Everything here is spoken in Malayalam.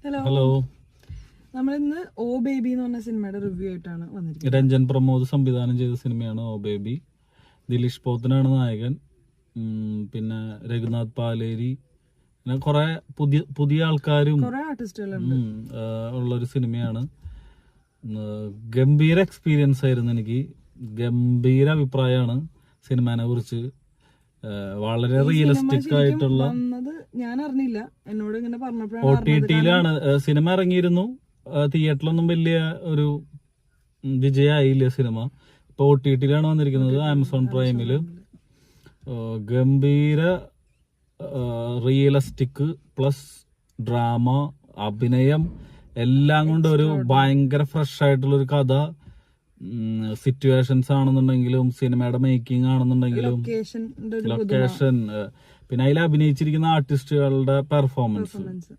ഹലോ. നമ്മളിന്ന് ഓ ബേബി എന്ന് പറഞ്ഞ സിനിമയുടെ റിവ്യൂ ആയിട്ടാണ് വന്നിരിക്കുന്നത്. രഞ്ജൻ പ്രമോദ് സംവിധാനം ചെയ്ത സിനിമയാണ് ഓ ബേബി. ദിലീഷ് പോത്തനാണ് നായകൻ. പിന്നെ രഘുനാഥ് പാലേരി, പിന്നെ കുറെ പുതിയ ആൾക്കാരും കുറെ ആർട്ടിസ്റ്റുകളുണ്ട് ഉള്ളൊരു സിനിമയാണ്. ഗംഭീര എക്സ്പീരിയൻസ് ആയിരുന്നു എനിക്ക്. ഗംഭീര അഭിപ്രായമാണ് സിനിമയെ കുറിച്ച്. വളരെ റിയലിസ്റ്റിക് ആയിട്ടുള്ള, ഞാൻ അറിഞ്ഞില്ല, എന്നോട് ഇങ്ങനെ പറഞ്ഞപ്പോഴാണ്. OTT-ലാണ് സിനിമ ഇറങ്ങിയിരുന്നു. തിയേറ്ററിലൊന്നും വലിയ ഒരു വിജയമായില്ല സിനിമ. ഇപ്പൊ OTT-ലാണ് വന്നിരിക്കുന്നത്, ആമസോൺ പ്രൈമില്. ഗംഭീര റിയലിസ്റ്റിക് പ്ലസ് ഡ്രാമ, അഭിനയം എല്ലാം കൊണ്ട് ഒരു ഭയങ്കര ഫ്രഷ് ആയിട്ടുള്ള ഒരു കഥ. സിറ്റുവേഷൻസ് ആണെന്നുണ്ടെങ്കിലും സിനിമയുടെ മേക്കിംഗ് ആണെന്നുണ്ടെങ്കിലും ലൊക്കേഷൻ, പിന്നെ അതിൽ അഭിനയിച്ചിരിക്കുന്ന ആർട്ടിസ്റ്റുകളുടെ പെർഫോമൻസ്